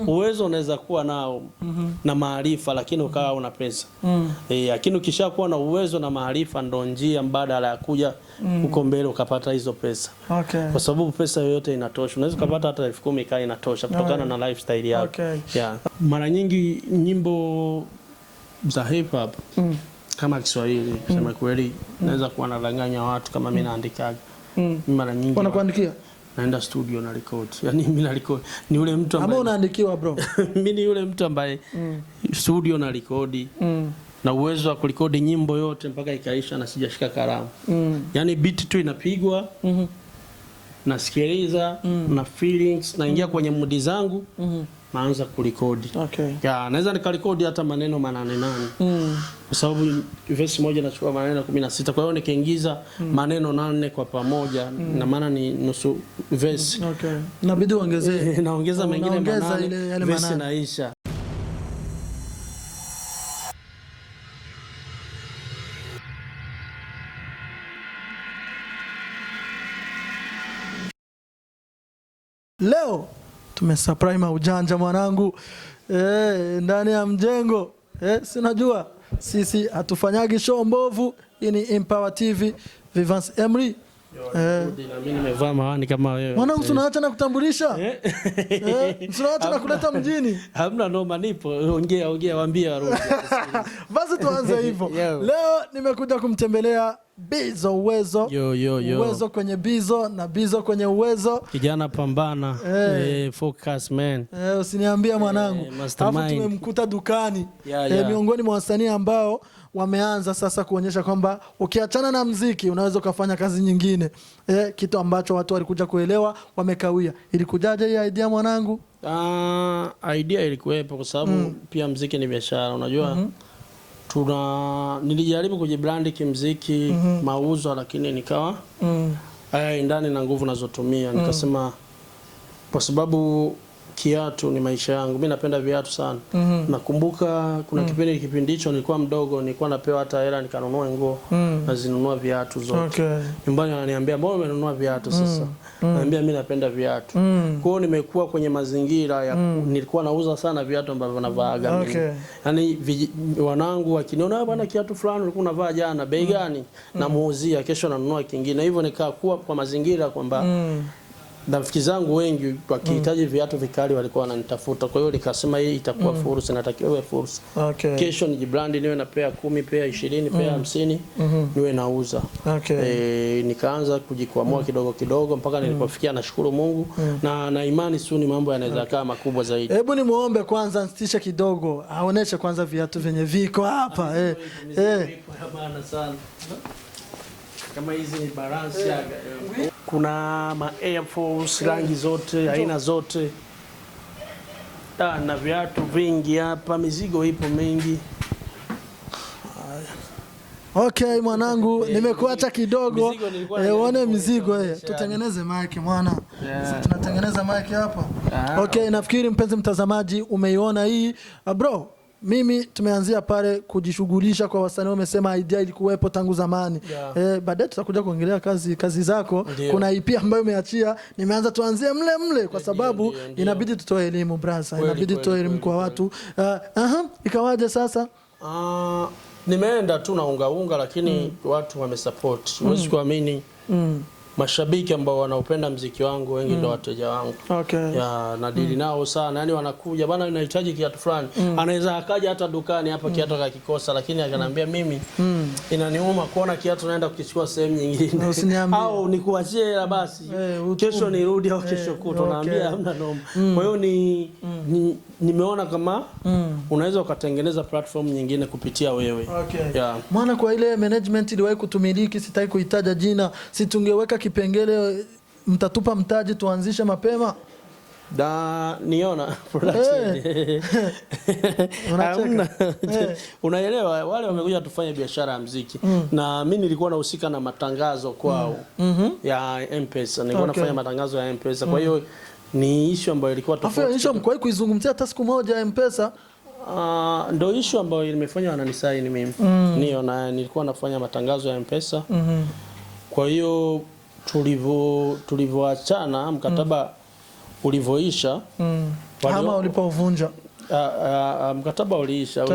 Uwezo unaweza kuwa nao na maarifa lakini ukawa una pesa. Lakini ukishakuwa na uwezo na maarifa ndo njia mbadala ya kuja huko mbele ukapata hizo pesa. Kwa sababu pesa yoyote inatosha. Unaweza kupata hata 10,000 kai inatosha kutokana na lifestyle yako. Mara nyingi nyimbo za hip hop kama Kiswahili kusema kweli naweza kuwa nadanganya watu kama mimi naandikaga. Mara nyingi wanakuandikia naenda studio na record. Yaani mimi na record ni yule mtu ambaye unaandikiwa bro. Mimi ni yule mtu ambaye studio na record na uwezo wa kurekodi nyimbo yote mpaka ikaisha na sijashika kalamu. Yaani beat tu inapigwa nasikiliza na feelings naingia kwenye mood zangu naanza kurekodi. Naweza nikarekodi hata maneno 8 kwa sababu verse moja inachukua maneno 16. Kwa hiyo nikiingiza maneno 8 kwa pamoja na maana ni nusu verse. Inabidi uongezee. Naongeza mengine 8 verse inaisha. Leo tumesurprise ujanja mwanangu ndani ya mjengo. Sinajua sisi hatufanyagi show mbovu. Hii ni Empower TV Vivance Emery. Mimi nimevaa mawani kama wewe. Mwanangu tunaacha na kutambulisha. Tunaacha na kuleta mjini. Hamna noma nipo. Ongea waambie warudi. Basi tuanze hivyo. Leo nimekuja kumtembelea Bizzo uwezo. Uwezo kwenye Bizzo na Bizzo kwenye uwezo. Kijana pambana. Focus man. Usiniambia mwanangu. Hapo tumemkuta dukani. Miongoni mwa wasanii ambao wameanza sasa kuonyesha kwamba ukiachana na mziki unaweza kufanya kazi nyingine. Kitu ambacho watu walikuja kuelewa wamekawia. Ilikujaje hii idea mwanangu? Idea ilikuwepo kwa sababu pia mziki ni biashara unajua. Nilijaribu kujibrandi kimziki mauzo lakini nikawa ndani na nguvu nazotumia nikasema kwa sababu kiatu ni maisha yangu. Mimi napenda viatu sana. Nakumbuka kuna kipindi hicho nilikuwa mdogo nilikuwa napewa hata hela nikanunua nguo nazinunua viatu zote. Nyumbani wananiambia mbona umenunua viatu sasa? Naambia mimi napenda viatu. Kwa hiyo nimekuwa kwenye mazingira ya nilikuwa nauza sana viatu ambavyo navaaga mimi. Yaani wanangu wakiniona bwana kiatu fulani ulikuwa unavaa jana bei gani? Namuuzia kesho nanunua kingine. Hivyo nikakuwa kwa mazingira kwamba rafiki zangu wengi wakihitaji viatu vikali walikuwa wananitafuta. Kwa hiyo nikasema hii itakuwa fursa, natakiwa iwe fursa. Kesho nijibrandi niwe na pair 10, pair 20, pair 50 niwe nauza. Nikaanza kujikwamua kidogo kidogo mpaka nilipofikia nashukuru Mungu na imani suni mambo yanaweza kaa makubwa zaidi. Hebu nimuombe kwanza nsitishe kidogo aoneshe kwanza viatu venye viko hapa. Maana sana. Kama hizi ni Balenciaga. Kuna ma Air Force rangi zote, aina zote. Na viatu vingi hapa, mizigo ipo mingi. Mwanangu, nimekuacha kidogo. Uone mizigo tutengeneze mic mwana. Tunatengeneza mic hapa. Nafikiri mpenzi mtazamaji umeiona hii. Bro, mimi tumeanzia pale kujishughulisha kwa wasanii wamesema idea ilikuwepo tangu zamani. Baadaye tutakuja kuongelea kazi zako. Kuna EP ambayo umeachia. Nimeanza tuanzie mle kwa sababu inabidi tutoe elimu brother. Inabidi tutoe elimu kwa watu. Ikawaje sasa? Nimeenda tu na unga lakini watu wamesupport. Huwezi kuamini. Mashabiki ambao wanaupenda mziki wangu wengi ndio wateja wangu. Nadili nao sana. Yaani wanakuja bana unahitaji kiatu fulani. Anaweza akaja hata dukani hapa kiatu akakikosa lakini akaniambia mimi inaniuma kuona kiatu naenda kukichukua sehemu nyingine. Au nikuachie hela basi. Kesho nirudi au kesho kutwa naambia hamna noma. Kwa hiyo nimeona kama unaweza ukatengeneza platform nyingine kupitia wewe. Maana kwa ile management iliwahi kutumiliki sitaki kuitaja jina situngeweka kipengele mtatupa mtaji tuanzishe mapema. Niona production. Unaelewa wale wamekuja tufanye biashara ya muziki na mimi nilikuwa nahusika na matangazo kwao ya M-Pesa. Nilikuwa nafanya matangazo ya M-Pesa. Kwa hiyo ni issue ambayo ilikuwa tofauti. Afya issue mkwahi kuizungumzia hata siku moja M-Pesa? Ndio issue ambayo imefanya wananisaini mimi. Nilikuwa nafanya matangazo ya M-Pesa. Kwa hiyo tulivyoachana mkataba ulivyoisha Kama ulipovunja mkataba uliisha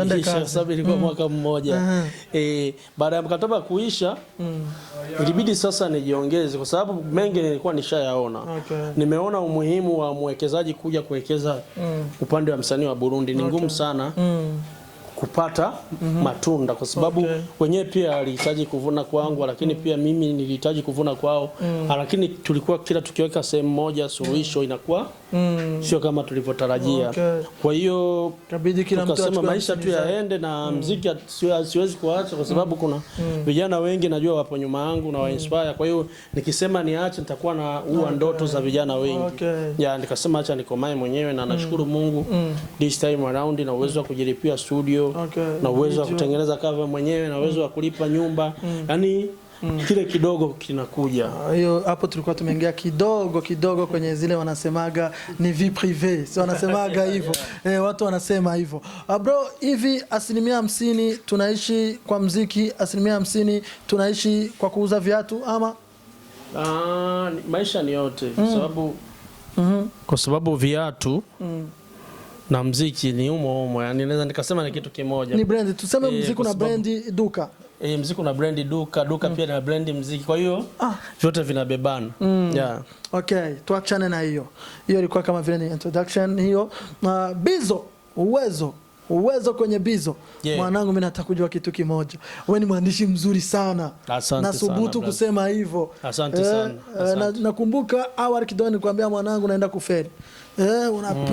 sababu ilikuwa mwaka mmoja. Baada ya mkataba kuisha ilibidi sasa nijiongeze kwa sababu mengi nilikuwa nishayaona. Nimeona umuhimu wa mwekezaji kuja kuwekeza upande wa msanii wa Burundi. Ni ngumu sana kupata matunda kwa sababu wenyewe pia walihitaji kuvuna kwangu, lakini pia mimi nilihitaji kuvuna kwao. Lakini tulikuwa kila tukiweka sehemu moja suluhisho inakuwa sio kama tulivyotarajia. Kwa hiyo kabidi kila mtu akasema maisha tu yaende na mziki siwezi kuacha kwa sababu kuna vijana wengi najua wapo nyuma yangu na wa inspire. Kwa hiyo nikisema niache nitakuwa na ndoto za vijana wengi. Nikasema acha nikomae mwenyewe na nashukuru Mungu this time around na uwezo wa kujilipia studio. Na uwezo wa kutengeneza cover mwenyewe na uwezo wa kulipa nyumba. Yaani kile kidogo kinakuja. Hiyo hapo tulikuwa tumeingia kidogo kwenye zile wanasemaga ni vie privée. Sio wanasemaga hivyo. Watu wanasema hivyo. Bro, hivi 50% tunaishi kwa mziki, 50% tunaishi kwa kuuza viatu ama maisha ni yote kwa sababu viatu na mziki ni umo. Yani naweza nikasema ni kitu kimoja. Ni brand. Tuseme mziki na brand duka. Mziki na brand duka pia na brand mziki. Kwa hiyo vyote vinabebana. Okay, tuachane na hiyo. Hiyo ilikuwa kama vile ni introduction hiyo. Bizzo, uwezo kwenye Bizzo. Mwanangu mimi nataka kujua kitu kimoja. Wewe ni mwandishi mzuri sana. Nasubutu kusema hivyo. Asante sana. Nakumbuka awali kidogo nilikwambia mwanangu naenda kufeli.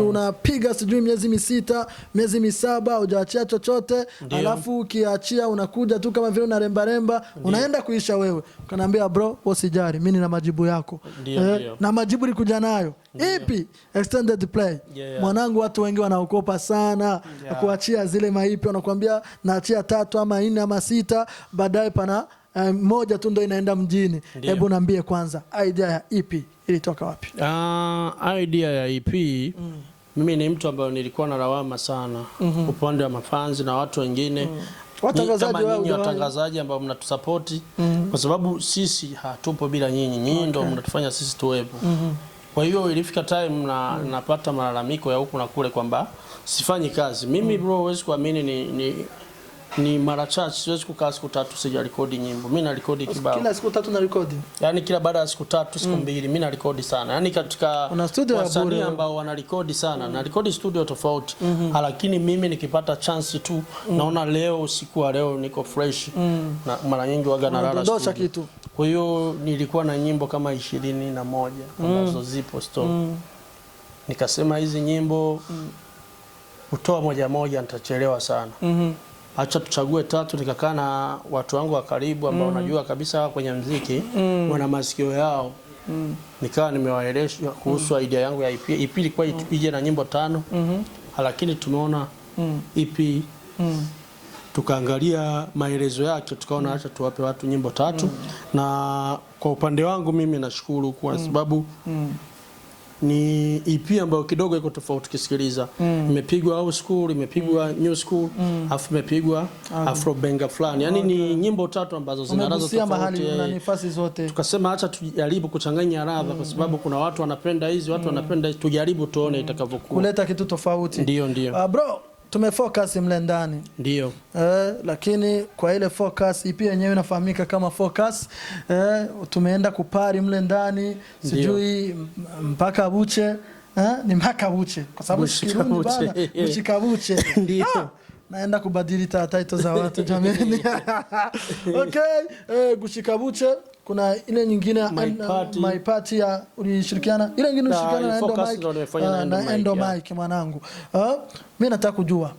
Unapiga sijui miezi 6, miezi 7 hujaachia chochote, alafu ukiachia unakuja tu kama vile unaremba unaenda kuisha wewe. Ukaniambia bro, usijali, mimi nina majibu yako. Na majibu nilikuja nayo. Ipi? Extended play. Mwanangu watu wengi wanaokopa sana kuachia zile maipi, wanakuambia naachia 3 ama 4 ama 6, baadaye pana moja tu ndio inaenda mjini. Hebu niambie kwanza idea ya EP ilitoka wapi? Idea ya EP mimi ni mtu ambaye nilikuwa na lawama sana upande wa mafanzi na watu wengine. Watangazaji ambao mnatusupport kwa sababu sisi hatupo bila nyinyi ndio mnatufanya sisi tuwepo. Kwa hiyo ilifika time napata malalamiko ya huku na kule kwamba sifanyi kazi. Mimi bro, huwezi kuamini ni mara chache siwezi kukaa siku 3 sija rekodi nyimbo. Mimi na rekodi kibao. Kila siku 3 na rekodi. Yaani kila baada ya siku 3 siku 2 mimi na rekodi sana. Yaani katika wasanii ambao wana rekodi sana na rekodi studio tofauti. Lakini mimi nikipata chance tu naona leo usiku wa leo niko fresh na mara nyingi waga na lala studio. Kitu. Kwa hiyo nilikuwa na nyimbo kama 21 ambazo zipo store. Nikasema hizi nyimbo kutoa moja nitachelewa sana. Acha tuchague 3. Nikakaa na watu wangu wa karibu ambao najua kabisa kwenye muziki wana masikio yao. Nikawa nimewaeleza kuhusu idea yangu ya EP. EP ilikuwa ije na nyimbo 5. Lakini tumeona EP tukaangalia maelezo yake tukaona acha tuwape watu nyimbo 3. Na kwa upande wangu mimi nashukuru kwa sababu ni EP ambayo kidogo iko tofauti kisikiliza. Imepigwa old school, imepigwa new school, afu imepigwa afro benga fulani. Yaani ni nyimbo 3 ambazo zinaraza tofauti na nafasi zote. Tukasema acha tujaribu kuchanganya ladha kwa sababu kuna watu wanapenda hizi, watu wanapenda hizi, tujaribu tuone itakavyokuwa. Kuleta kitu tofauti. Ndio. Bro, tumefocus mle ndani. Ndio. Lakini kwa ile focus EP yenyewe inafahamika kama focus. Tumeenda kupari mle ndani, sijui mpaka buche. Ni mpaka buche kwa sababu shikirundi bana, buchikabuche. Ndio. Naenda kubadili title za watu jameni. Okay, gushikabuche. Kuna ile nyingine my party ya ulishirikiana. Ile nyingine ulishirikiana na Endo Mike mwanangu. Mimi nataka kujua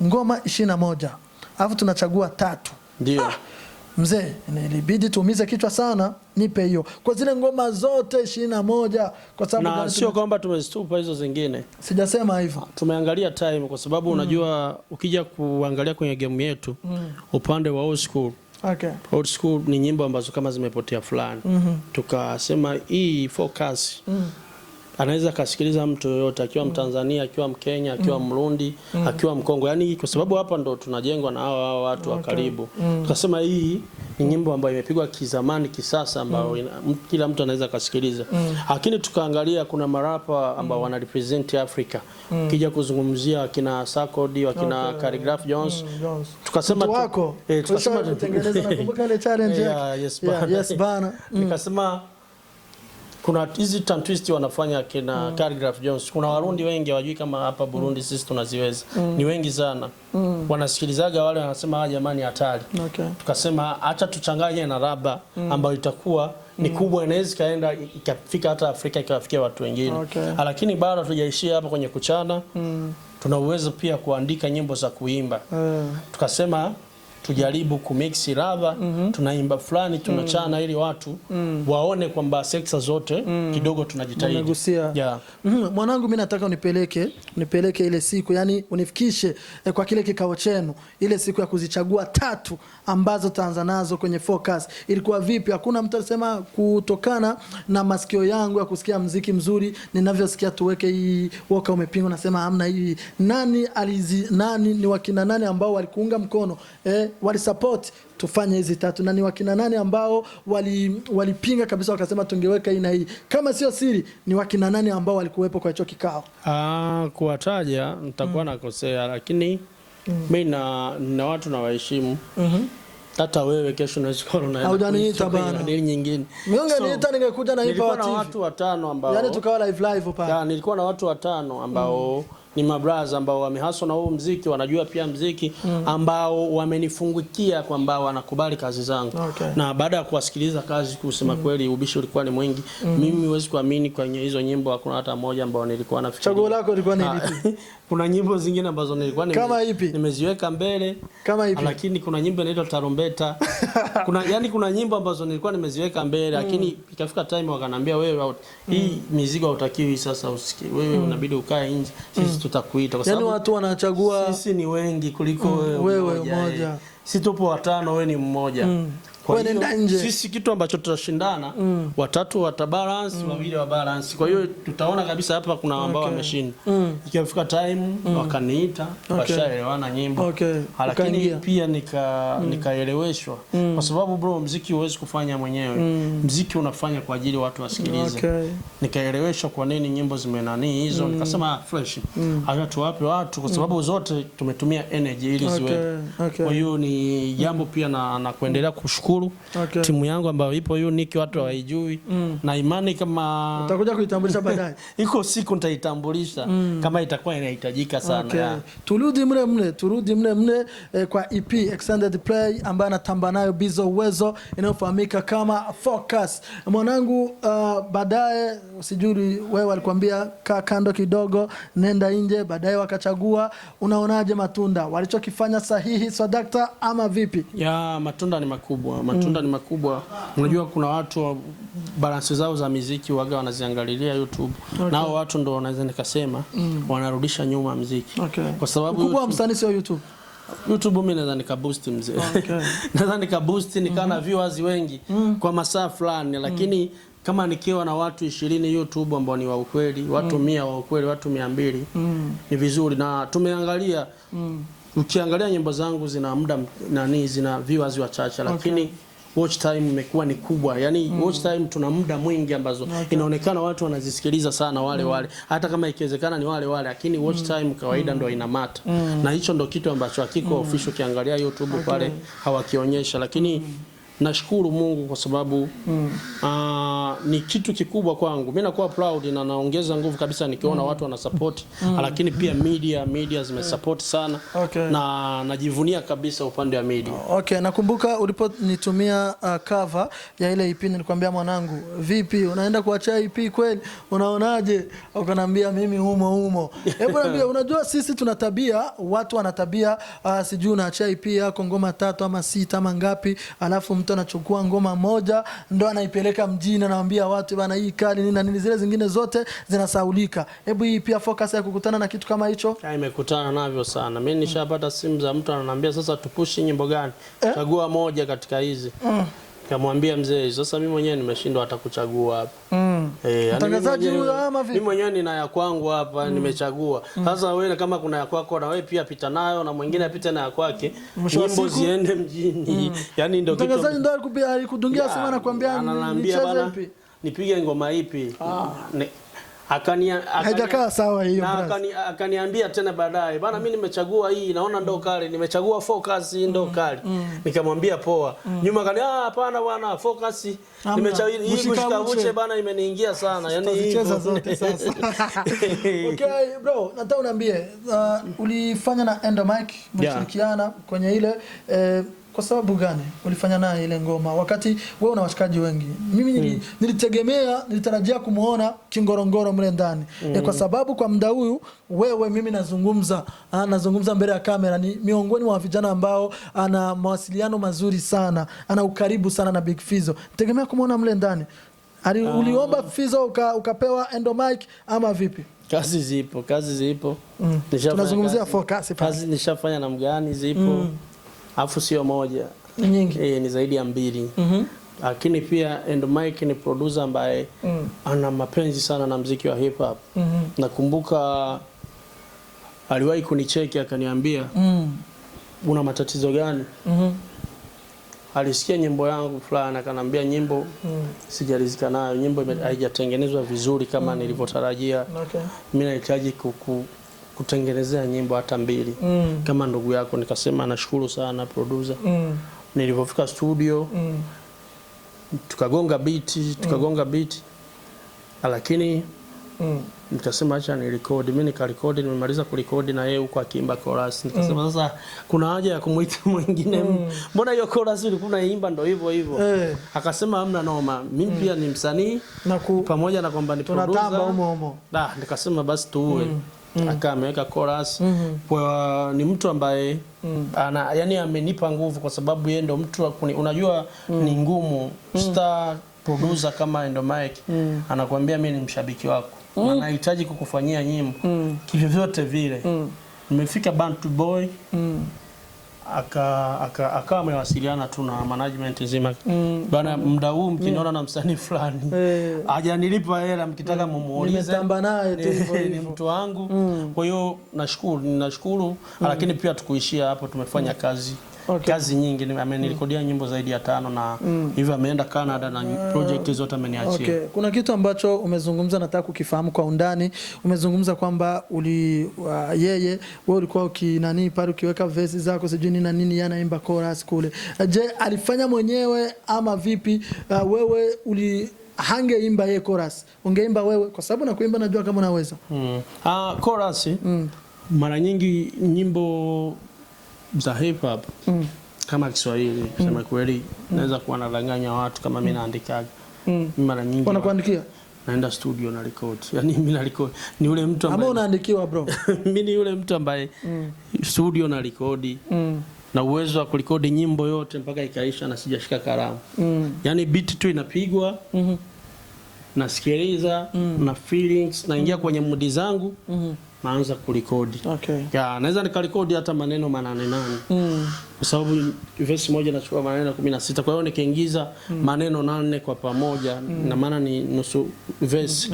ngoma 21. Alafu tunachagua 3. Ndio. Mzee, ilibidi tuumize kichwa sana, nipe hiyo. Kwa zile ngoma zote 21 kwa sababu na sio kwamba tumezitupa hizo zingine. Sijasema hivyo. Tumeangalia time kwa sababu unajua ukija kuangalia kwenye game yetu upande wa old school. Old school ni nyimbo ambazo kama zimepotea fulani. Tukasema hii focus. Anaweza kasikiliza mtu yoyote akiwa Mtanzania, akiwa Mkenya, akiwa Mrundi, akiwa Mkongo. Yaani kwa sababu hapa ndo tunajengwa na hao watu wa karibu. Tukasema hii ni nyimbo ambayo imepigwa kizamani kisasa ambayo kila mtu anaweza kusikiliza. Lakini tukaangalia kuna marapa ambao wana represent Africa. Kija kuzungumzia wakina Sarkodie, wakina Calligraph Jones. Tukasema tukasema tutengeneze, nakumbuka ile challenge yake. Yes bana. Nikasema kuna hizi tongue twist wanafanya kina Calligraph Jones. Kuna Warundi wengi hawajui kama hapa Burundi sisi tunaziweza. Ni wengi sana. Wanasikilizaga wale wanasema jamani hatari. Tukasema acha tuchanganye na raba ambayo itakuwa ni kubwa, inaweza kaenda ikafika hata Afrika ikafikia watu wengine. Lakini bado tujaishia hapa kwenye kuchana. Tuna uwezo pia kuandika nyimbo za kuimba. Tukasema tujaribu kumix ladha, tunaimba fulani, tunachana ili watu waone kwamba sekta zote kidogo tunajitahidi. Mwanangu, mimi nataka unipeleke ile siku, yani unifikishe kwa kile kikao chenu, ile siku ya kuzichagua 3 ambazo taanza nazo kwenye focus. Ilikuwa vipi? Hakuna mtu alisema kutokana na masikio yangu ya kusikia mziki mzuri ninavyosikia tuweke hii woka umepingwa, nasema hamna hii. Nani ni wakina nani ambao walikuunga mkono wali support tufanye hizi 3, na ni wakina nani ambao walipinga kabisa wakasema tungeweka hii na hii? Kama sio siri, ni wakina nani ambao walikuwepo kwa hicho kikao? Kuwataja nitakuwa nakosea, lakini mimi na watu na waheshimu. Hata wewe kesho unachukua unaenda. Haujaniita bana. Dili nyingine. Ungeniita ningekuja na hivyo watu. Nilikuwa na watu 5 ambao. Yaani tukawa live pale. Nilikuwa na watu 5 ambao ni mabraza ambao wamehaswa na huu mziki, wanajua pia mziki, ambao wamenifungukia kwamba wanakubali kazi zangu. Na baada ya kuwasikiliza kazi, kusema kweli ubishi ulikuwa ni mwingi. Mimi huwezi kuamini kwenye hizo nyimbo hakuna hata moja ambao nilikuwa nafikiria. Chaguo lako lilikuwa ni lipi? Kuna nyimbo zingine ambazo nilikuwa nimeziweka mbele. Kama ipi? Lakini kuna nyimbo inaitwa Tarumbeta. Kuna nyimbo ambazo nilikuwa nimeziweka mbele, lakini ikafika time wakanambia wewe hii mizigo hautakiwi sasa usikie. Wewe unabidi ukae nje. Sisi tutakuita kwa sababu watu wanachagua, sisi ni wengi kuliko wewe mmoja. Sisi tupo 5, wewe ni mmoja. Kwa hiyo sisi kitu ambacho tutashindana, 3 watabalance, 2 wa balance. Kwa hiyo tutaona kabisa hapa kuna ambao wameshinda. Ikifika time wakaniita, washaelewana nyimbo. Lakini pia nikaeleweshwa kwa sababu bro, mziki huwezi kufanya mwenyewe. Mziki unafanya kwa ajili watu wasikilize. Nikaeleweshwa kwa nini nyimbo zimenani hizo. Nikasema fresh. Acha tuwape watu kwa sababu zote tumetumia energy ili ziwe. Kwa hiyo ni jambo pia na kuendelea kushukuru timu yangu ambayo ipo unique, watu hawaijui. Na imani kama utakuja kuitambulisha baadaye. Iko siku nitaitambulisha kama itakuwa inahitajika sana. Turudi mle kwa EP extended play ambayo anatamba nayo Bizzo Uwezo, inayofahamika kama Focus. Mwanangu, baadaye sijui wewe alikwambia kaa kando kidogo, nenda nje, baadaye wakachagua. Unaonaje matunda? Walichokifanya sahihi swadakta ama vipi? Matunda ni makubwa. Matunda ni makubwa. Unajua kuna watu balance zao za muziki waga wanaziangalilia YouTube. Nao watu ndo wanaweza nikasema wanarudisha nyuma muziki. Kwa sababu ukubwa msanii sio YouTube. YouTube mimi naweza nikaboost mzee. Naweza nikaboost nikana viewers wengi kwa masaa fulani, lakini kama nikiwa na watu 20 YouTube ambao ni wa ukweli, watu 100 wa ukweli, watu 200 ni vizuri. Na tumeangalia ukiangalia nyimbo zangu zina muda zina viewers wachache, lakini watch time imekuwa ni kubwa. Yani watch time tuna muda mwingi ambazo inaonekana watu wanazisikiliza sana wale hata kama ikiwezekana ni wale lakini watch time kawaida ndo inamata. Na hicho ndo kitu ambacho hakiko official kiangalia YouTube pale hawakionyesha, lakini nashukuru Mungu kwa sababu ni kitu kikubwa kwangu. Mimi nakuwa proud na naongeza nguvu kabisa nikiona watu wana support, lakini pia media zimesupport sana. Na najivunia kabisa upande wa media. Nakumbuka uliponitumia cover ya ile EP nilikwambia mwanangu, vipi unaenda kuacha EP kweli? Unaonaje? Ukaniambia mimi humo. Hebu niambia, unajua sisi tuna tabia, watu wana tabia sijui unaacha EP yako ngoma 3 ama 6 ama ngapi, alafu mtu anachukua ngoma moja ndo anaipeleka mjini, anawaambia watu bana hii kali nini na nini, zile zingine zote zinasaulika. Hebu hii pia Focus ya kukutana na kitu kama hicho? Imekutana navyo sana. Mimi nishapata simu za mtu ananiambia sasa tupushi nyimbo gani? Chagua moja katika hizi. Kamwambia mzee, sasa mimi mwenyewe nimeshindwa hata kuchagua hapa. Mtangazaji huyo ama vipi? Mimi mwenyewe nina ya kwangu hapa nimechagua. Sasa wewe kama kuna ya kwako na wewe pia pita nayo na mwingine apite na ya kwake. Nyimbo ziende mjini. Yaani ndio kitu. Mtangazaji ndio alikudungia sema na kuambia nicheze ipi? Nipige ngoma ipi? Haijakaa sawa hiyo na akaniambia tena baadaye bana, mimi nimechagua hii, naona ndo kali, nimechagua focus ndo kali. Nikamwambia poa. Nyuma akani hapana bwana, focus nimechagua hii kushikavuche bana, imeniingia sana. Yani hizo zote sasa. Okay bro, nataka uniambie ulifanya na Endomike mshirikiana kwenye ile kwa sababu gani ulifanya naye ile ngoma wakati wewe una washikaji wengi? Mimi nilitarajia kumuona kingorongoro mle ndani. Kwa sababu kwa muda huyu wewe mimi nazungumza mbele ya kamera, ni miongoni mwa vijana ambao ana mawasiliano mazuri sana, ana ukaribu sana na Big Fizzo. Nitegemea kumuona mle ndani. Uliomba Fizzo ukapewa Endomike ama vipi? Kazi zipo. Tunazungumzia focus. Kazi nishafanya na mgani zipo. Afu sio moja, nyingi. Ni zaidi ya 2. Lakini pia Endomike ni producer ambaye ana mapenzi sana na mziki wa hip hop. Nakumbuka aliwahi kunicheki akaniambia una matatizo gani? Alisikia nyimbo yangu fulani akanambia nyimbo sijaridhika nayo, nyimbo haijatengenezwa vizuri kama nilivyotarajia. Mimi nahitaji kutengenezea nyimbo hata 2 kama ndugu yako. Nikasema nashukuru sana producer. Nilipofika studio tukagonga beat lakini nikasema acha ni record. Mimi nikarecord, nimemaliza kurecord na yeye huko akiimba chorus. Nikasema sasa kuna haja ya kumuita mwingine. Mbona hiyo chorus ilikuwa inaimba ndio hivyo. Akasema hamna noma, mimi pia ni msanii pamoja na kwamba ni producer. Tunatamba humo. Nikasema basi tuue. Akameweka chorus. Kwa ni mtu ambaye yani amenipa nguvu kwa sababu yeye ndo mtu unajua ni ngumu star producer kama Endomike anakuambia mimi ni mshabiki wako na nahitaji kukufanyia nyimbo kivyovyote vile. Nimefika Bantu Boy akawa amewasiliana tu na management nzima bana, muda huu mkiniona na msanii fulani hajanilipa hela, mkitaka mumuulize nimetamba naye tu hivyo ni mtu wangu. Kwa hiyo ninashukuru lakini pia tukuishia hapo, tumefanya kazi nyingi. Amenirekodia nyimbo zaidi ya 5 na hivyo ameenda Canada na project zote ameniachia. Kuna kitu ambacho umezungumza nataka kukifahamu kwa undani. Umezungumza kwamba wewe ulikuwa ukinani pale ukiweka verses zako sijui nini na nini, yanaimba chorus kule. Je, alifanya mwenyewe ama vipi? Wewe hangeimba yeye chorus, ungeimba wewe kwa sababu na kuimba najua kama unaweza. Chorus mara nyingi nyimbo za hip hop kama Kiswahili kusema kweli naweza kuwa nadanganya watu kama mimi naandikaga. Mara nyingi wanakuandikia naenda studio na record. Yani mimi na record ni yule mtu ambaye ama unaandikiwa bro. Mimi ni yule mtu ambaye studio na record na uwezo wa kurecord nyimbo yote mpaka ikaisha na sijashika kalamu. Yani beat tu inapigwa nasikiliza na feelings naingia kwenye mood zangu naanza kurekodi. Naweza nikarekodi hata maneno 8 kwa sababu verse moja nachukua maneno 16. Kwa hiyo nikiingiza maneno 8 kwa pamoja na maana ni nusu verse.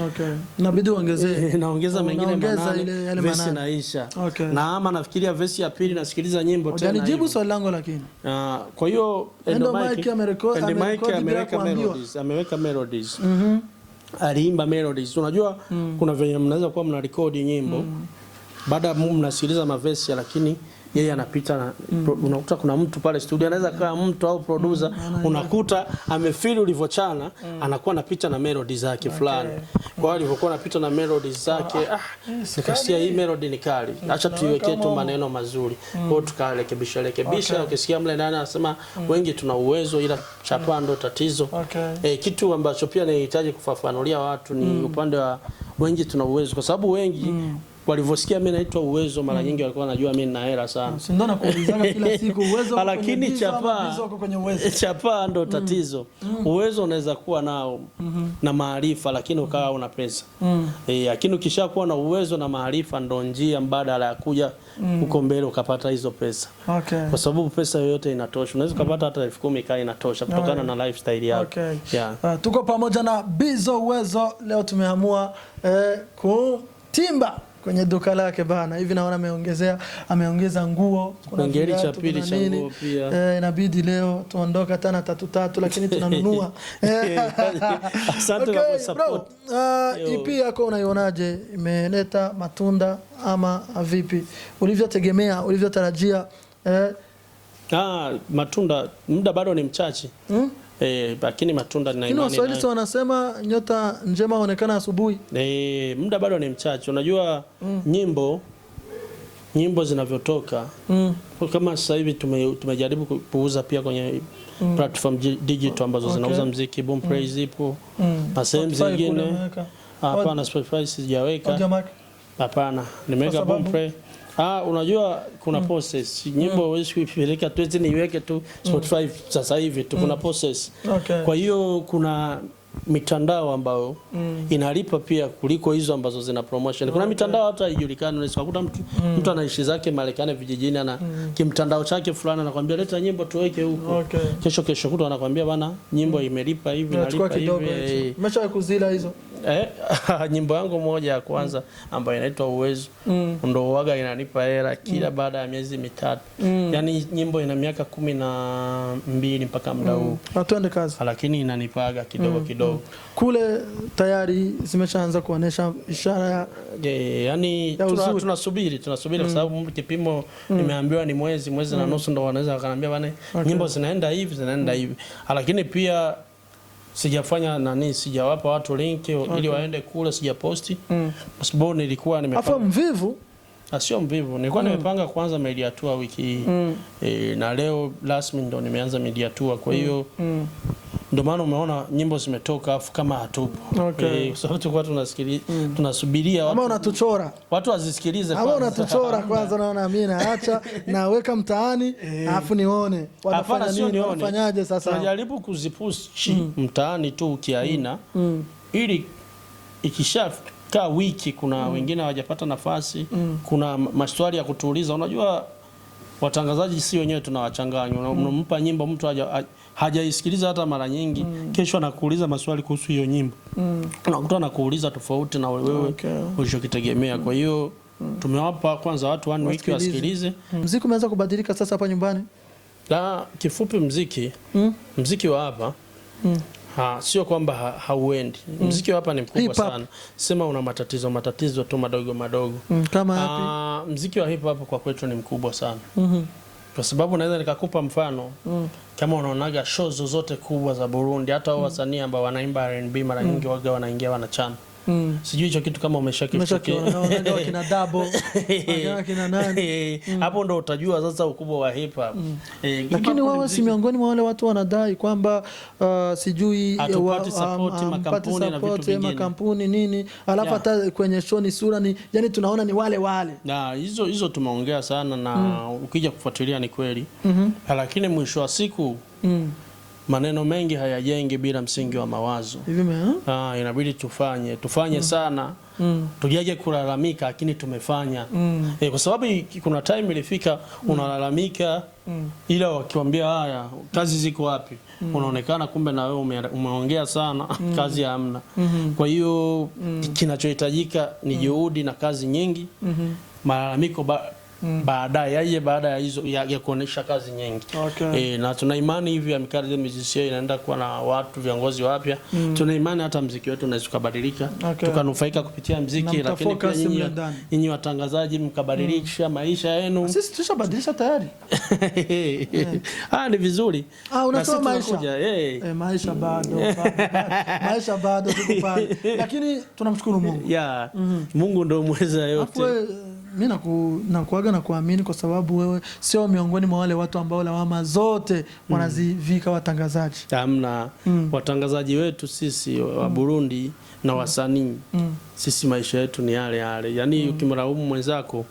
Inabidi uongezee. Naongeza mengine 8 verse inaisha. Na ama nafikiria verse ya pili nasikiliza nyimbo tena. Hujanijibu swali langu lakini. Kwa hiyo Endomike ameweka melodies. Aliimba melodies. Unajua kuna venye mnaweza kuwa mnarekodi nyimbo baada mnasikiliza mavesi lakini yeye anapita na unakuta kuna mtu pale studio anaweza kaa mtu au producer unakuta amefeel ulivyochana anakuwa anapita na melodies zake fulani. Kwa hiyo alivyokuwa anapita na melodies zake nikasikia hii melody ni kali, acha tuiwekee tu maneno mazuri. Kwa hiyo tukarekebisha ukisikia mle ndani anasema wengi tuna uwezo ila chapa ndo tatizo. Kitu ambacho pia nahitaji kufafanulia watu ni upande wa wengi tuna uwezo kwa sababu wengi walivyosikia mimi naitwa Uwezo, mara nyingi walikuwa wanajua mimi nina hela sana. Si ndo nakuulizana kila siku Uwezo, lakini chapa ndo tatizo. Uwezo unaweza kuwa nao na maarifa, lakini ukawa una pesa. Lakini ukishakuwa na uwezo na maarifa, ndo njia mbadala ya kuja huko mbele ukapata hizo pesa. Kwa sababu pesa yoyote inatosha. Unaweza kupata hata 10,000 kai inatosha kutokana na lifestyle yako. Tuko pamoja na Bizzo Uwezo. Leo tumeamua kutimba kwenye duka lake bana. Hivi naona ameongeza nguo, kuna ngeli cha pili cha nguo pia. Inabidi leo tuondoka tena 3 lakini tunanunua. Asante kwa support. EP yako unaionaje? Imeleta matunda ama vipi? Ulivyotegemea, ulivyotarajia? Matunda muda bado ni mchache. Lakini matunda nina imani. Waswahili wanasema nyota njema huonekana asubuhi. Muda bado ni mchache. Unajua nyimbo zinavyotoka. Kama sasa hivi tumejaribu kuuza pia kwenye platform digital ambazo zinauza muziki, Boom Praise ipo. Na sehemu zingine hapana, Spotify sijaweka. Hapana, nimeweka Boom Praise. Unajua kuna process. Nyimbo huwezi kuipeleka tu eti niweke tu Spotify sasa hivi tu, kuna process. Kwa hiyo kuna mitandao ambayo inalipa pia kuliko hizo ambazo zina promotion. Kuna mitandao hata haijulikani, unaweza kukuta mtu anaishi zake Marekani vijijini, ana kimtandao chake fulani anakuambia leta nyimbo tuweke huko. Kesho kuta anakuambia bana nyimbo imelipa hivi na lipa hivi. Umeshawahi kuzila hizo? Nyimbo yangu moja ya kwanza ambayo inaitwa Uwezo ndo huaga inanipa hela kila baada ya miezi 3. Yaani nyimbo ina miaka 12 mpaka muda huu. Twende kazi. Lakini inanipaga kidogo. Kule tayari zimeshaanza kuonesha ishara ya yani tunasubiri kwa sababu kipimo nimeambiwa ni mwezi na nusu ndo wanaweza wakaniambia bana nyimbo zinaenda hivi. Lakini pia sijawapa watu link ili waende kule, sijaposti kwa sababu nilikuwa nimepanga. Mvivu? Sio mvivu, nilikuwa nimepanga kwanza media tour wiki hii. Na leo rasmi ndo nimeanza media tour, kwa hiyo ndio maana umeona nyimbo zimetoka afu kama hatupo. Kwa sababu tulikuwa tunasubiria watu. Ama unatuchora. Watu wazisikilize kwanza. Ama unatuchora kwanza, naona mimi naacha naweka mtaani afu nione wanafanya nini, wanafanyaje sasa. Tunajaribu kuzipush mtaani tu kiaina ili ikishakaa wiki kuna wengine hawajapata nafasi, kuna maswali ya kutuuliza. Unajua watangazaji si wenyewe tunawachanganya. Unampa nyimbo mtu hajaisikiliza hata mara nyingi, kesho anakuuliza maswali kuhusu hiyo nyimbo. Unakuta anakuuliza tofauti na wewe ulichokitegemea. Kwa hiyo tumewapa kwanza watu 1 week wasikilize. Muziki umeanza kubadilika sasa hapa nyumbani. Kifupi muziki wa hapa sio kwamba hauendi. Muziki wa hapa ni mkubwa sana. Sema una matatizo tu madogo. Kama yapi? Muziki wa hip hop kwa kwetu ni mkubwa sana. Kwa sababu naweza nikakupa mfano. Kama unaonaga show zote kubwa za Burundi, hata wasanii ambao wanaimba R&B mara nyingi waga wanaingia wanachana. Sijui hicho kitu kama umeshakifikia. Unaona kina double, kina nani. Hapo ndo utajua sasa ukubwa wa hip hop. Lakini wao si miongoni mwa wale watu wanadai kwamba sijui support makampuni na vitu vingine. Makampuni nini, alafu hata kwenye show ni sura ni, yani tunaona ni wale. Na hizo tumeongea sana na ukija kufuatilia ni kweli. Lakini mwisho wa siku maneno mengi hayajengi bila msingi wa mawazo. Inabidi tufanye sana. Tujaje kulalamika lakini tumefanya. Kwa sababu kuna time ilifika unalalamika ila wakiwaambia haya kazi ziko wapi, unaonekana kumbe na wewe umeongea sana, kazi hamna. Kwa hiyo kinachohitajika ni juhudi na kazi nyingi. Malalamiko baadaye baada ya hizo ya kuonesha kazi nyingi. Na tuna imani hivi amikali musician inaenda kuwa na watu viongozi wapya. Tuna imani hata muziki wetu unaweza kubadilika, tukanufaika kupitia muziki, lakini pia nyinyi watangazaji mkabadilisha maisha yenu. Sisi tushabadilisha tayari. Ni vizuri. Unasema maisha maisha bado tuko pale. Lakini tunamshukuru Mungu. Mungu ndio mweza yote. Mimi nakuaga na kuamini kwa sababu wewe sio miongoni mwa wale watu ambao lawama zote wanazivika watangazaji. Hamna. Watangazaji wetu sisi wa Burundi na wasanii. Sisi maisha yetu ni yale yale. Yaani ukimlaumu mwenzako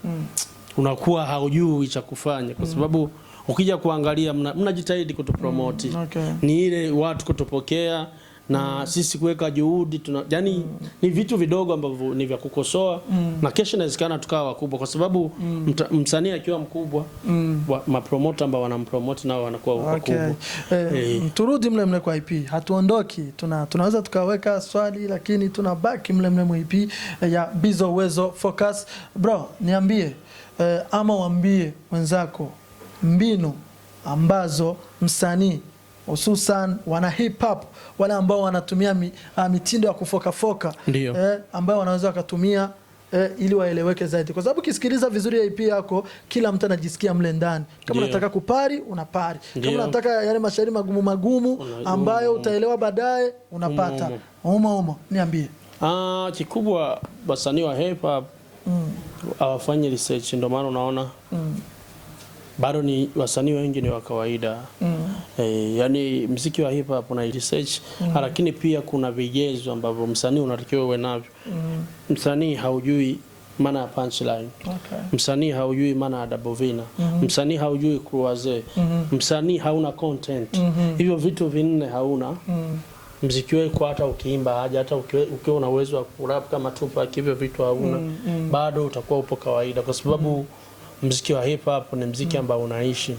unakuwa haujui cha kufanya kwa sababu ukija kuangalia mnajitahidi kutupromote. Ni ile watu kutupokea na sisi kuweka juhudi yani ni vitu vidogo ambavyo ni vya kukosoa na kesho inawezekana tukawa wakubwa kwa sababu msanii akiwa mkubwa mapromoter ambao wanampromote nao wanakuwa wakubwa. Turudi mle kwa IP. Hatuondoki. Tunaweza tukaweka swali lakini tunabaki mle IP ya Bizzo Uwezo Focus. Bro, niambie ama waambie wenzako mbinu ambazo msanii hususan wana hip hop wale ambao wanatumia mitindo ya kufoka ambao wanaweza kutumia ili waeleweke zaidi, kwa sababu kisikiliza vizuri ya IP yako kila mtu anajisikia mle ndani. Kama unataka kupari unapari, kama unataka yale mashairi magumu ambayo utaelewa baadaye unapata umo. Niambie kikubwa wasanii wa hip hop hawafanye research, ndio maana unaona bado ni wasanii wengi ni wa kawaida. Yani mziki wa hip hop una research lakini pia kuna vigezo ambavyo msanii unatakiwa uwe navyo. Msanii haujui maana ya punchline. Msanii haujui maana ya double vina. Msanii haujui kuwaze. Msanii hauna content. Hivyo vitu vinne hauna. Mziki wako hata ukiimba haja, hata ukiwa una uwezo wa kurap kama Tupac, hivyo vitu hauna. Bado utakuwa upo kawaida kwa sababu mziki wa hip hop ni mziki ambao unaishi.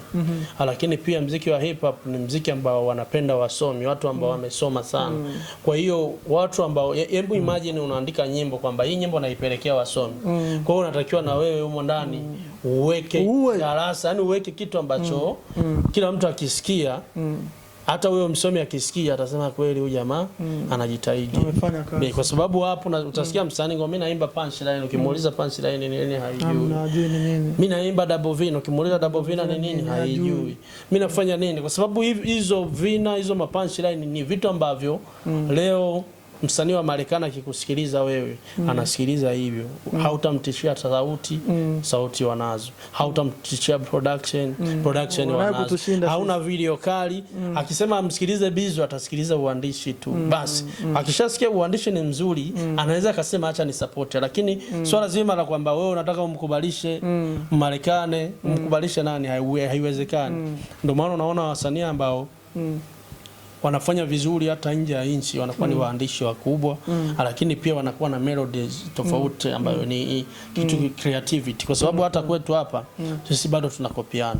Lakini pia mziki wa hip hop ni mziki ambao wanapenda wasomi, watu ambao wamesoma sana. Kwa hiyo watu ambao hebu imagine unaandika nyimbo kwamba hii nyimbo naipelekea wasomi. Kwa hiyo unatakiwa na wewe humo ndani uweke darasa, yani uweke kitu ambacho kila mtu akisikia hata wewe msomi akisikia atasema kweli huyu jamaa anajitahidi. Kwa sababu hapo utasikia msanii ngo mimi naimba punchline, ukimuuliza punchline ni nini haijui. Mimi naimba double vina, ukimuuliza double vina ni nini haijui. Mimi nafanya nini? Kwa sababu hizo vina, hizo punchline ni vitu ambavyo leo msanii wa Marekani akikusikiliza wewe anasikiliza hivyo. Hautamtishia sauti wanazo. Hautamtishia production wanazo. Hauna video kali. Akisema amsikilize Bizzo atasikiliza uandishi tu. Basi akishasikia uandishi ni mzuri anaweza akasema acha ni support. Lakini swala zima la kwamba wewe unataka umkubalishe Marekani, umkubalishe nani, haiwezekani. Ndio maana unaona wasanii ambao wanafanya vizuri hata nje ya nchi wanakuwa ni waandishi wakubwa, lakini pia wanakuwa na melodies tofauti ambayo ni kitu creativity, kwa sababu hata kwetu hapa sisi bado tunakopiana.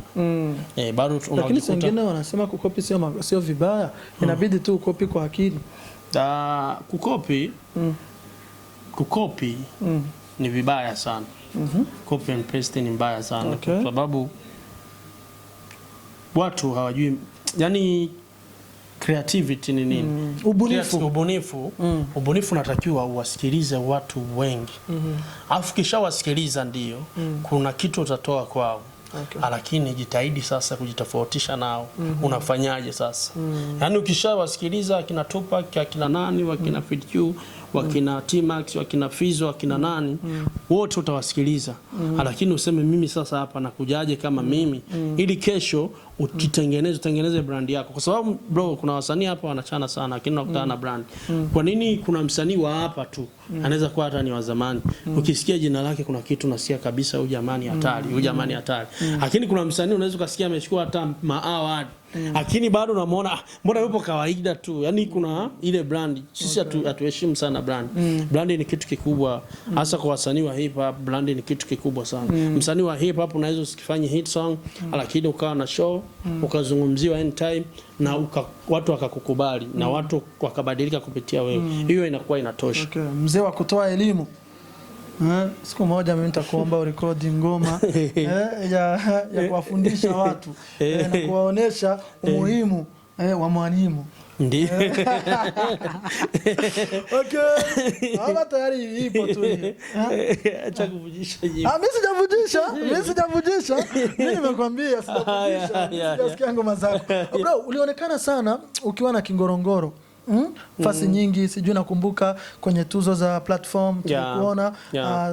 Bado lakini wengine wanasema kukopi sio vibaya, inabidi tu ukopi kwa akili. Kukopi ni vibaya sana. Copy and paste ni mbaya sana kwa sababu watu hawajui yani creativity ni nini? Ubunifu natakiwa uwasikilize watu wengi. Alafu kisha wasikiliza ndio kuna kitu utatoa kwao. Lakini jitahidi sasa kujitofautisha nao. Unafanyaje sasa? Yaani ukishawasikiliza akina Tupac, akina nani, wakina FitQ, wakina T-Max, wakina Fizzo, wakina nani, wote utawasikiliza. Lakini useme mimi sasa hapa nakujaje kama mimi ili kesho utengeneze brand yako. Kwa sababu bro, kuna wasanii hapa wanachana sana lakini unakutana na brand. Kwa nini kuna msanii wa hapa tu anaweza kuwa hata ni wa zamani, ukisikia jina lake kuna kitu nasikia kabisa huyu jamani hatari, huyu jamani hatari. Lakini kuna msanii unaweza kusikia amechukua hata award lakini bado unamuona mbona yupo kawaida tu. Yani kuna ile brand, sisi hatuheshimu sana brand. Brand ni kitu kikubwa hasa kwa wasanii wa hip hop. Brand ni kitu kikubwa sana. Msanii wa hip hop unaweza usikifanye hit song lakini ukawa na show ukazungumziwa anytime na watu wakakukubali na watu wakabadilika kupitia wewe. Hiyo inakuwa inatosha. Mzee wa kutoa elimu. Siku moja mimi nitakuomba urekodi ngoma ya kuwafundisha watu na kuwaonesha umuhimu wa mwalimu. Ndio. Hapa tayari ipo tu hiyo. Acha kuvujisha jibu. Mimi sijavujisha. Mimi nimekwambia sijavujisha. Sijasikia ngoma zako. Bro, ulionekana sana ukiwa na Kingorongoro. Fasi nyingi, sijui nakumbuka kwenye tuzo za platform tulikuona.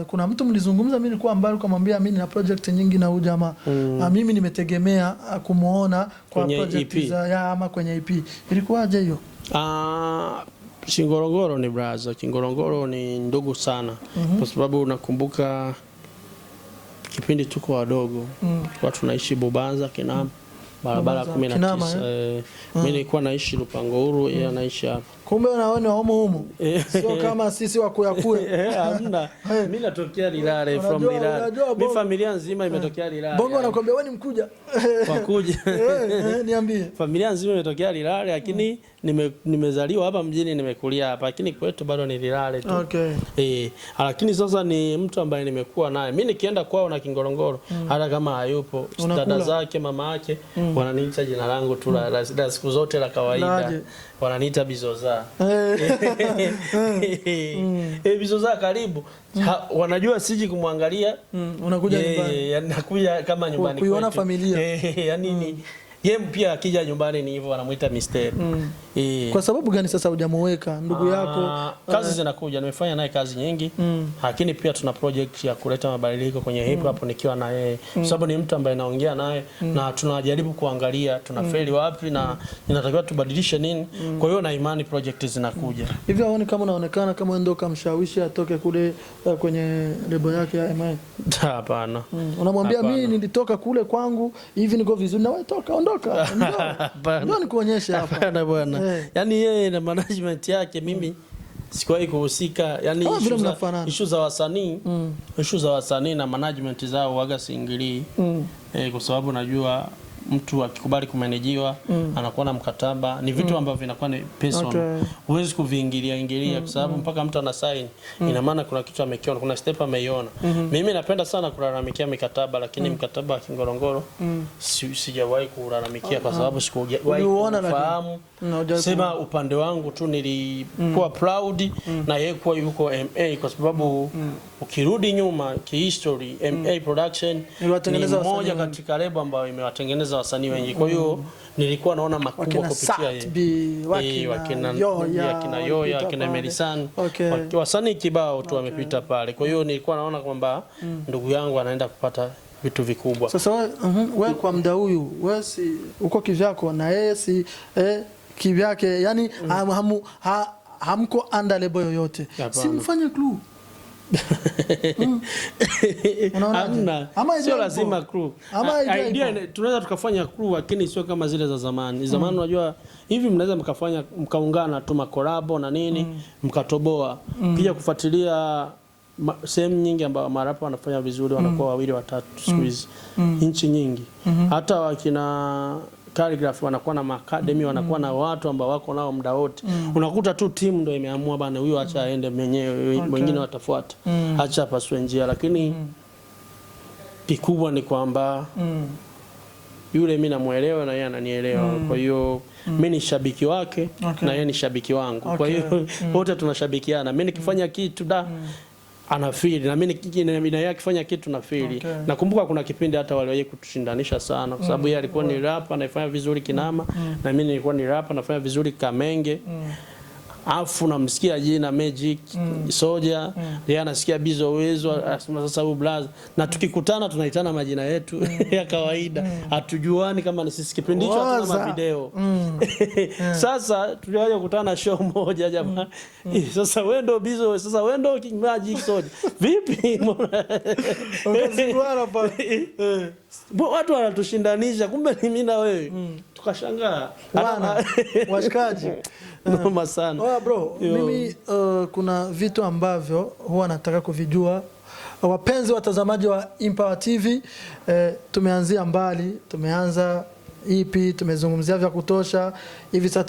Kuna mtu mlizungumza, mimi nilikuwa mbali kumwambia mimi na project nyingi na huyu jamaa. Mimi nimetegemea kumuona kwa kwenye project za ama kwenye EP. Ilikuwaje hiyo? Kingorongoro ni brother, Kingorongoro ni ndugu sana. Kwa sababu nakumbuka kipindi tuko wadogo, watu tunaishi Bubanza Kinama, barabara 19. Mimi nilikuwa naishi Lupangoro, yeye anaishi hapa. Kumbe unaona humo sio kama sisi wa kuyakue. Hamna. Mimi natokea Lilale, from Lilale. Mimi familia nzima imetokea Lilale. Bongo anakuambia wewe ni Mkuja. Wakuja. Niambie. Familia nzima imetokea Lilale, lakini nimezaliwa hapa mjini, nimekulia hapa, lakini kwetu bado ni Lilale tu. Okay. Lakini sasa ni mtu ambaye nimekuwa naye. Mimi nikienda kwao na Kingorongoro, hata kama hayupo, dada zake, mama yake wananiita jina langu tu la siku zote la kawaida. Wananiita Bizzo. Bizzo karibu. Wanajua siji kumwangalia. Unakuja nyumbani. Nakuja kama nyumbani kwetu. Kuiona familia. Yani yeye pia akija nyumbani ni hivyo wanamuita Mr. Kwa sababu gani sasa hujamweka ndugu yako? Kazi zinakuja, nimefanya naye kazi nyingi. Lakini pia tuna project ya kuleta mabadiliko kwenye hip hop nikiwa na yeye. Kwa sababu ni mtu ambaye naongea naye na tunajaribu kuangalia tunafeli wapi na inatakiwa tubadilishe nini. Kwa hiyo na imani project zinakuja. Hivi haoni kama unaonekana kama ndio kamshawishi atoke kule kwenye lebo yake ya MI? Hapana. Unamwambia mimi nilitoka kule kwangu, hivi niko vizuri na wewe toka, ondoka. Ndio nikuonyesha hapa. Hapana bwana. Yani yeye na management yake mimi sikuwahi kuhusika. Yani issue za wasanii, issue za wasanii na management zao waga siingilii. Kwa sababu najua mtu akikubali kumanejiwa anakuwa na mkataba, ni vitu ambavyo vinakuwa ni personal. Huwezi kuviingilia kwa sababu mpaka mtu ana sign ina maana kuna kitu amekiona, kuna step ameiona. Mimi napenda sana kulalamikia mikataba, lakini mkataba wa Kingorongoro sijawahi kulalamikia kwa sababu sikuwahi kufahamu. Sema upande wangu tu nilikuwa proud na yeye kuwa yuko MA, kwa sababu ukirudi nyuma kihistory, MA Production ni mmoja katika lebo ambayo imewatengeneza wasanii wengi. Kwa hiyo nilikuwa naona makubwa kupitia yeye. Wakina Yoya, wakina Melisan, wasanii kibao tu wamepita pale. Kwa hiyo nilikuwa naona kwamba ndugu yangu anaenda kupata vitu vikubwa. Sasa wewe kwa muda huyu, wewe si uko kivyako na yeye si kivyake, yani hamko under label yoyote. Si mfanye crew. Sio lazima crew. Idea tunaweza tukafanya crew, lakini sio kama zile za zamani. Zamani unajua hivi mnaweza mkafanya mkaungana tu makorabo na nini mkatoboa. Pia kufuatilia sehemu nyingi ambao marapa wanafanya vizuri wanakuwa wawili watatu siku hizi. Nchi nyingi. Hata wakina calligraphy wanakuwa na academy, wanakuwa na watu ambao wako nao muda wote. Unakuta tu timu ndio imeamua bana huyo acha aende mwenyewe, wengine watafuata. Acha paswe njia, lakini kikubwa ni kwamba yule mimi namuelewa na yeye ananielewa. Kwa hiyo mimi ni shabiki wake na yeye ni shabiki wangu. Kwa hiyo wote tunashabikiana. Mimi nikifanya kitu anafili na mimi na yeye akifanya kitu nafili. Nakumbuka kuna kipindi hata waliwahi kutushindanisha sana kwa sababu yeye alikuwa ni rapper anafanya vizuri Kinama na mimi nilikuwa ni rapper nafanya vizuri Kamenge. Afu namsikia jina Magic Soja, yeye anasikia Bizzo Uwezo, sasa huyu blaza, na tukikutana tunaitana majina yetu ya kawaida. Hatujuani kama ni sisi, kipindi hicho hatuna video. Sasa tuliwaje kukutana show moja jamaa. Sasa wewe ndo Bizzo, sasa wewe ndo Magic Soja. Vipi? Ukazingwara pa. Watu wanatushindanisha, kumbe ni mimi na wewe. Tukashangaa. Washikaji. Noma sana. Bro, mimi kuna vitu ambavyo huwa nataka kuvijua. Wapenzi watazamaji wa Empower TV, tumeanzia mbali, tumeanza EP, tumezungumzia vya kutosha. Hivi sasa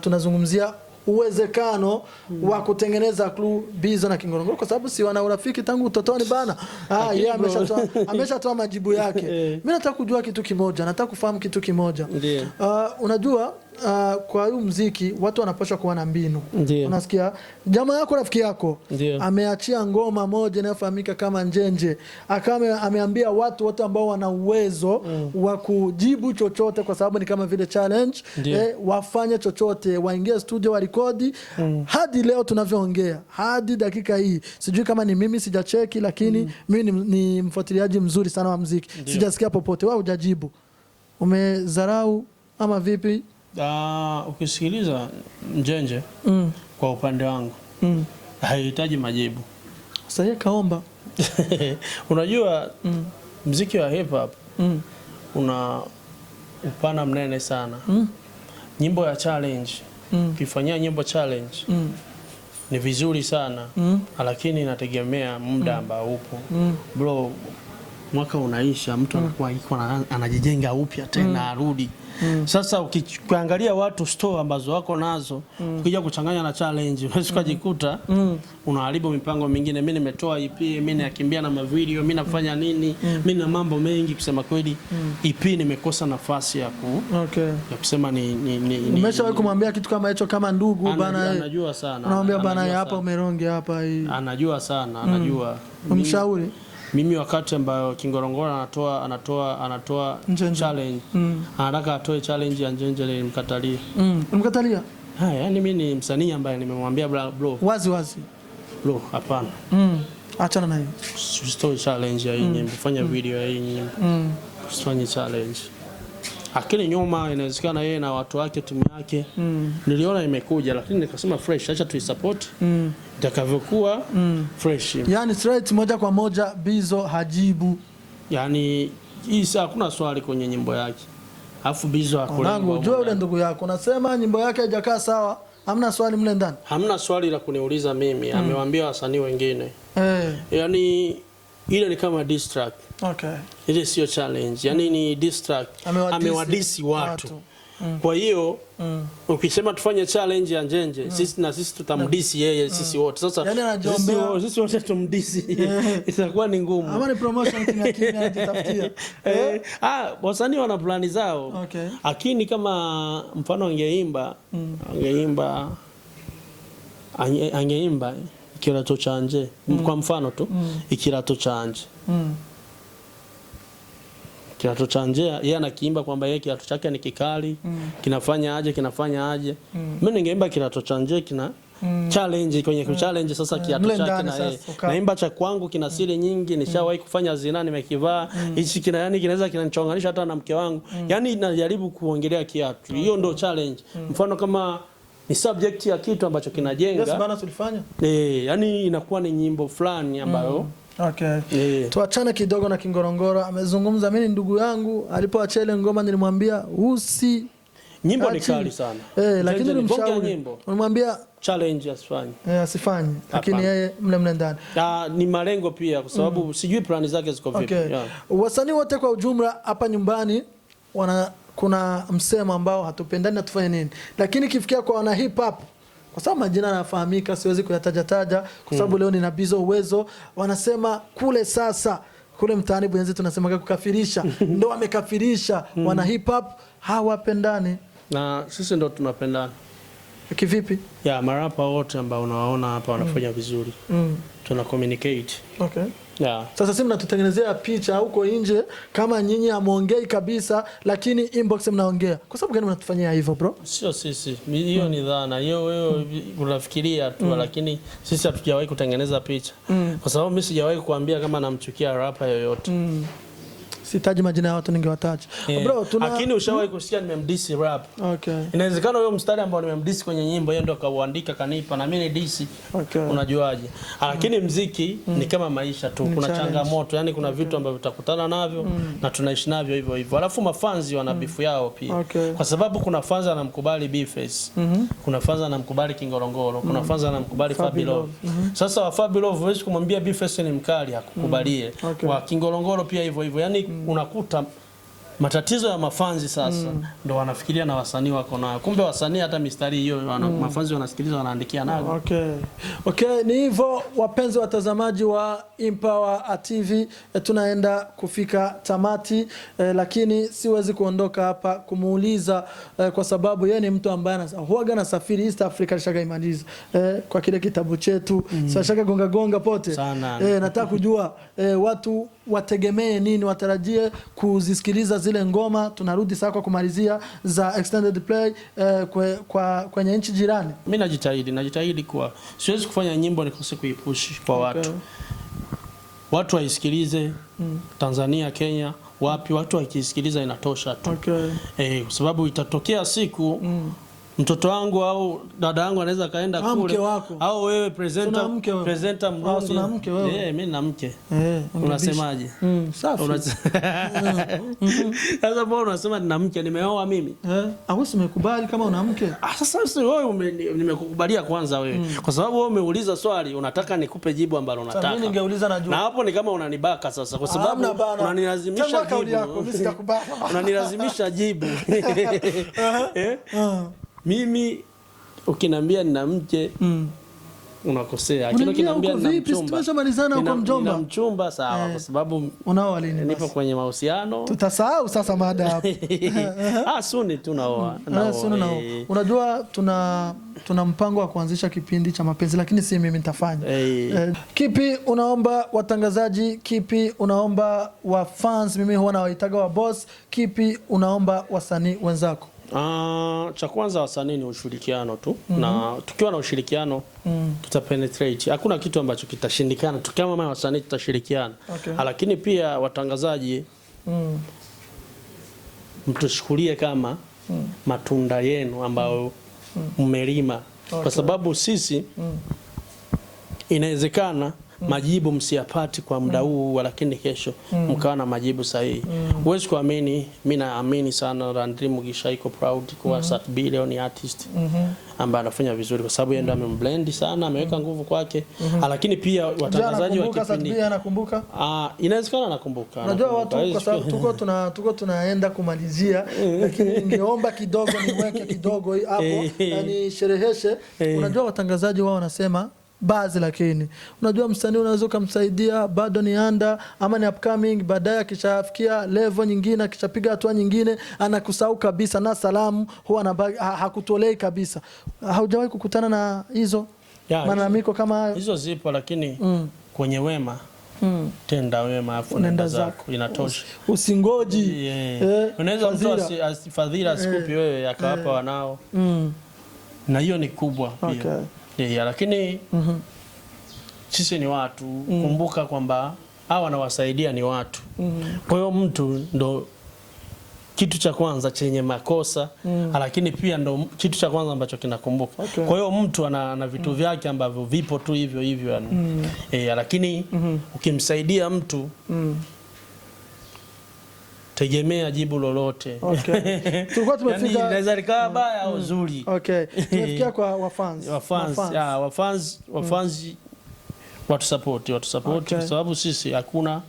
tunazungumzia uwezekano wa kutengeneza crew Bizzo na Kingorongoro, kwa sababu si wana urafiki tangu utotoni bana. Yeye ameshatoa majibu yake. Mimi nataka kujua kitu kimoja, nataka kufahamu kitu kimoja. Unajua kwa hiyo mziki watu wanapaswa kuwa na mbinu. Unasikia jamaa yako rafiki yako ameachia ngoma moja inayofahamika kama Njenje, akawa ameambia watu wote ambao wana uwezo wa kujibu chochote, kwa sababu ni kama vile challenge, wafanye chochote, waingie studio wa rekodi. Hadi leo tunavyoongea, hadi dakika hii, sijui kama ni mimi sijacheki, lakini mimi ni mfuatiliaji mzuri sana wa muziki, sijasikia popote. Wewe hujajibu, umezarau ama vipi? Ukisikiliza njenje kwa upande wangu haihitaji majibu. Sasa yeye kaomba. Unajua mziki wa hip hop una upana mnene sana. Nyimbo ya challenge, ukifanyia nyimbo challenge ni vizuri sana, lakini inategemea muda ambao upo. Bro, mwaka unaisha, mtu anakuwa anajijenga upya tena arudi. Sasa ukiangalia watu store ambazo wako nazo, ukija kuchanganya na challenge, unaweza kujikuta unaharibu mipango mingine. Mimi nimetoa EP, mimi nakimbia na mavideo, mimi nafanya nini, mimi na mambo mengi. Kusema kweli EP nimekosa nafasi ya ya kusema umeshawahi kumwambia kitu kama hicho kama ndugu bana? Anajua sana. Unamwambia bana hapa umeronge hapa hii. Anajua sana, anajua. Umshauri? Mimi wakati ambao Kingorongoro anatoa challenge, anataka atoe challenge ya njenje, nilimkatalia. Umkatalia? Yani mimi ni msanii ambaye nimemwambia bro wazi bro, hapana. Achana nayo. Usitoe challenge ya hii nyimbo, fanya video ya hii nyimbo. Usifanye challenge. Lakini nyuma inawezekana yeye na watu wake, timu yake niliona imekuja, lakini nikasema fresh, acha tuisupport itakavyokuwa fresh. Yani straight moja kwa moja Bizzo hajibu. Yani hii hakuna swali kwenye nyimbo yake. Alafu Bizzo akolenga. Nangu unajua yule ndugu yako unasema nyimbo yake haijakaa sawa, hamna swali mle ndani. Hamna swali la kuniuliza mimi, amewaambia wasanii wengine. Yani ile ni kama diss track. Ile sio challenge. Yani ni diss track. Amewadisi watu. Kwa hiyo ukisema tufanye challenge ya njenje, sisi tutamdisi yeye, sisi wote. Sasa sisi wote tumdisi. Itakuwa ni ngumu. Ama ni promotion kimya anajitafutia. Wasanii wana plani zao. Lakini kama mfano angeimba ikirato chanje, kwa mfano tu ikirato chanje. Kiatu chanje yeye anakiimba kwamba yeye kiatu chake ni kikali, kinafanya aje. Mimi ningeimba kiatu chanje kina challenge kwenye challenge. Sasa kiatu chake na yeye naimba cha kwangu kina siri nyingi, nishawahi kufanya zina nimekivaa, hichi kinaweza kinanichonganisha hata na mke wangu. Yani najaribu kuongelea kiatu. Hiyo ndio challenge. Mfano kama ni subject ya kitu ambacho kinajenga. Yes bana tulifanya. Yani inakuwa ni nyimbo fulani ambayo tuachane kidogo na Kingorongoro. Amezungumza mimi ndugu yangu, alipoacha ile ngoma nilimwambia nyimbo ni kali sana. Lakini nilimshauri. Unamwambia challenge asifanye. Asifanye. Lakini yeye mle ndani. Ni malengo pia kwa sababu sijui plani zake ziko vipi. Wasanii wote kwa ujumla hapa nyumbani kuna msemo ambao hatupendani na tufanye nini. Lakini kifikia kwa wana hip hop, kwa sababu majina yanafahamika siwezi kuyataja kwa sababu leo nina Bizzo uwezo, wanasema kule sasa kule mtaani bwenzi tunasema kukafirisha. Ndio wamekafirisha wana hip hop hawapendani. Na sisi ndio tunapendana. Kivipi? Marapa wote ambao unawaona hapa wanafanya vizuri. Tuna communicate. Sasa sisi mnatutengenezea picha huko nje kama nyinyi hamuongei kabisa, lakini inbox mnaongea. Kwa sababu gani mnatufanyia hivyo bro? Sio sisi. Hiyo ni dhana. Hiyo wewe unafikiria tu, lakini sisi hatujawahi kutengeneza picha. Kwa sababu mimi sijawahi kuambia kama namchukia rapper yoyote. Sitaji majina ya watu ningewataja. Bro, lakini ushawahi kusikia nimemdisi rap. Inawezekana huyo mstari ambao nimemdisi kwenye nyimbo yeye ndio kauandika kanipa na mimi ni disi. Unajuaje? Lakini mziki ni kama maisha tu. Kuna changamoto, yani kuna vitu ambavyo tutakutana navyo na tunaishi navyo hivyo hivyo. Alafu mafanzi wana bifu yao pia. Kwa sababu kuna fans anamkubali Bface. Kuna fans anamkubali Kingorongoro, kuna fans anamkubali Fabilove. Sasa wa Fabilove huwezi kumwambia Bface ni mkali akukubalie. Wa Kingorongoro pia hivyo hivyo. Yani unakuta matatizo ya mafanzi sasa ndo wanafikiria na wasanii wako nayo. Kumbe wasanii hata mistari hiyo mafanzi wanasikiliza wanaandikia nayo. Ni hivyo wapenzi watazamaji wa Empower TV, tunaenda kufika tamati, lakini siwezi kuondoka hapa kumuuliza kwa sababu yeye ni mtu ambaye huaga na safiri East Africa shaka imaliza kwa kile kitabu chetu shaka gonga pote nataka kujua watu wategemee nini, watarajie kuzisikiliza zile ngoma. Tunarudi sasa kwa kumalizia za extended play kwenye nchi jirani. Mimi najitahidi kwa siwezi kufanya nyimbo nikose kuipush kwa watu waisikilize. Tanzania, Kenya, wapi, watu wakisikiliza inatosha tu. Okay. Kwa sababu itatokea siku mtoto wangu au dada yangu anaweza kaenda kule au wewe presenter mrudi. Una mke wewe? Mimi na mke. Unasemaje? Safi. Sasa bora unasema nina mke, nimeoa mimi. Au umekubali kama una mke? Sasa wewe nimekukubalia kwanza wewe. Kwa sababu wewe umeuliza swali, unataka nikupe jibu ambalo unataka. Mimi ningeuliza najua. Na hapo ni kama unanibaka sasa kwa sababu unanilazimisha jibu. Mimi sitakubali. Unanilazimisha jibu. Mimi ukiniambia nina mke unakosea. Lakini ukiniambia nina mchumba. Tumeshamalizana huko mjomba. Nina mchumba sawa kwa sababu unao lini? Nipo kwenye mahusiano. Tutasahau sasa mada hapo. Suni tunaoa. Unajua tuna mpango wa kuanzisha kipindi cha mapenzi lakini si mimi nitafanya. Kipi unaomba watangazaji, kipi unaomba wa fans, mimi huwa nawaitaga wa boss, kipi unaomba wasanii wenzako? Cha kwanza wasanii ni ushirikiano tu. Na tukiwa na ushirikiano tutapenetrate. Hakuna kitu ambacho kitashindikana. Tukiwa kama wasanii tutashirikiana. Lakini pia watangazaji mtushukulie kama matunda yenu ambao mmelima. Kwa sababu sisi inawezekana majibu msiyapati kwa muda huu lakini kesho mkawa na majibu sahihi. Huwezi kuamini, mimi naamini sana Landry Mugisha iko proud kuwa Sat Billion artist ambaye anafanya vizuri kwa sababu yeye ndo amemblend sana, ameweka nguvu kwake. Lakini pia watangazaji wa kipindi anakumbuka. Inawezekana nakumbuka. Unajua watu kwa sababu tuko tunaenda kumalizia lakini ningeomba kidogo niweke kidogo hapo yani shereheshe. Unajua watangazaji wao wanasema baadhi lakini unajua msanii unaweza kumsaidia bado ni anda ama ni upcoming, baadaye akishafikia level nyingine akishapiga hatua nyingine anakusahau kabisa na salamu huwa hakutolei kabisa. Haujawahi kukutana na hizo malalamiko kama hayo? Hizo zipo lakini kwenye wema tenda wema afu nenda zako inatosha. Usingoji. Unaweza mtu asifadhila sikupi wewe akawapa wanao. Na hiyo ni kubwa pia. Lakini sisi ni watu. Kumbuka kwamba hawa wanawasaidia ni watu. Kwa hiyo mtu ndo kitu cha kwanza chenye makosa lakini pia ndo kitu cha kwanza ambacho kinakumbuka. Kwa hiyo mtu ana vitu vyake ambavyo vipo tu hivyo hivyo yani. Lakini ukimsaidia mtu tegemea jibu lolote. Tulikuwa tumefika inaweza likawa baya au zuri. Tumefikia kwa wafans. Wafans watu support kwa sababu sisi hakuna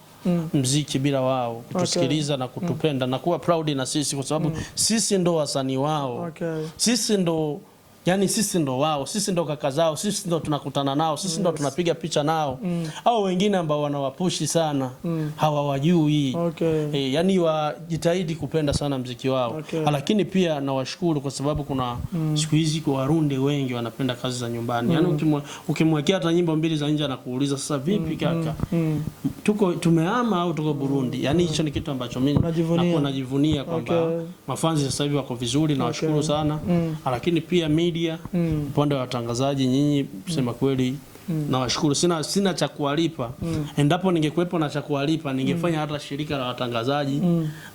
mziki bila wao kutusikiliza na kutupenda na kuwa proud na sisi kwa sababu sisi ndo wasanii wao. Sisi ndo yani sisi ndo wao, sisi ndo kaka zao, sisi ndo tunakutana nao, sisi ndo tunapiga picha nao. Au wengine ambao wanawapushi sana hawawajui. Yani wajitahidi kupenda sana mziki wao. Lakini pia nawashukuru kwa sababu kuna siku hizi kwa Warundi wengi wanapenda kazi za nyumbani. Yani ukimwekea hata nyimbo mbili za nje anakuuliza sasa vipi kaka? Tumehama au tuko Burundi? Yani hicho ni kitu ambacho mimi najivunia kwamba mafanzi sasa hivi wako vizuri na washukuru sana. Lakini pia upande wa watangazaji nyinyi kusema kweli nawashukuru. Sina cha kuwalipa. Endapo ningekuepo na cha kuwalipa ningefanya hata shirika la watangazaji.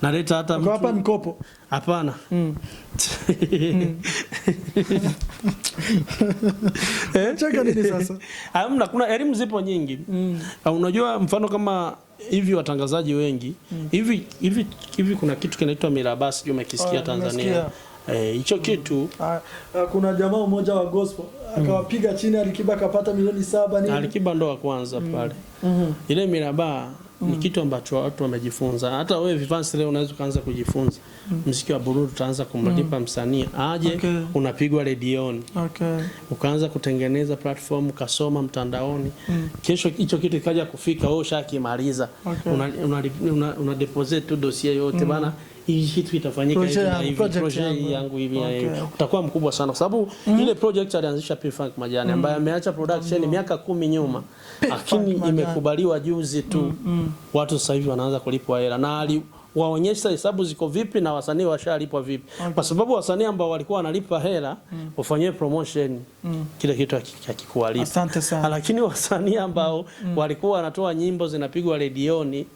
Naleta hata mtu hapa mikopo. Hapana. Cheka nini sasa? Hamna, kuna elimu zipo nyingi. Unajua mfano kama hivi watangazaji wengi hivi kuna kitu kinaitwa mirabasi sijui umekisikia Tanzania. Hicho kitu kuna jamaa mmoja wa gospel akawapiga chini Alikiba akapata milioni 7 nini. Alikiba ndo wa kwanza pale. Ile miraba ni kitu ambacho watu wamejifunza. Hata wewe vifansi leo unaweza kuanza kujifunza. Muziki wa Burundi utaanza kumlipa msanii aje unapigwa redioni. Ukaanza kutengeneza platform ukasoma mtandaoni. Kesho hicho kitu kikaja kufika wewe ushakimaliza. Una deposit tu dossier yote bana. Hii kitu itafanyika hivi project yangu hivi utakuwa mkubwa sana kwa sababu ile project alianzisha P-Funk Majani ambaye ameacha production miaka 10 nyuma lakini imekubaliwa juzi tu. Watu sasa hivi wanaanza kulipwa hela na waonyesha hesabu ziko vipi na wasanii washalipwa vipi. Kwa sababu wasanii ambao walikuwa wanalipa hela wafanyie promotion, kile kitu hakikuwalipa. Asante sana. Lakini wasanii ambao walikuwa wanatoa nyimbo zinapigwa redioni,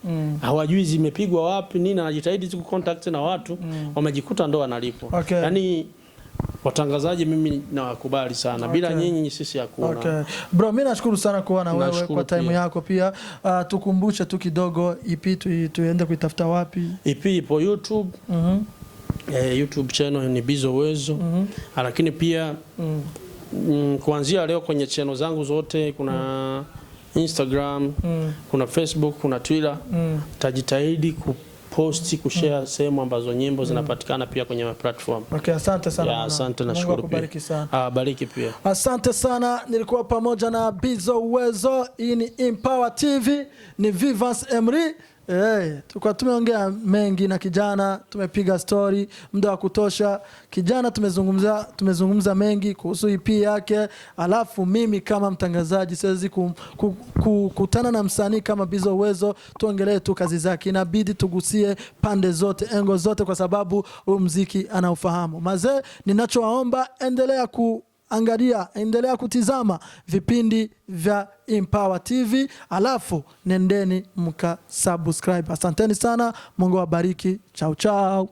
hawajui zimepigwa wapi nini, anajitahidi tu contact na watu, wamejikuta ndo wanalipwa. Yaani watangazaji mimi nawakubali sana. Bila nyinyi sisi hakuna. Bro, mimi nashukuru sana kuwa na wewe kwa time yako pia. Tukumbushe tu kidogo EP tuende kuitafuta wapi? EP ipo YouTube. YouTube channel ni Bizzo Uwezo. Lakini pia kuanzia leo kwenye channel zangu zote kuna Instagram, kuna Facebook, kuna Twitter. Tajitahidi posti kushare sehemu ambazo nyimbo zinapatikana pia kwenye platform. Asante sana. Asante na shukuru pia. Bariki pia. Asante sana. Nilikuwa pamoja na Bizzo Uwezo. Hii ni Empower TV, ni Vivance Emery. Tulikuwa tumeongea mengi na kijana, tumepiga story muda wa kutosha. Kijana tumezungumza mengi kuhusu EP yake. Alafu mimi kama mtangazaji siwezi kukutana na msanii kama Bizzo Uwezo tuongelee tu kazi zake. Inabidi tugusie pande zote, engo zote, kwa sababu huyu mziki anaufahamu. Mazee, ninachowaomba endelea angalia, endelea kutizama vipindi vya Empower TV, alafu nendeni mka subscribe. Asanteni sana, Mungu awabariki. Chao chao.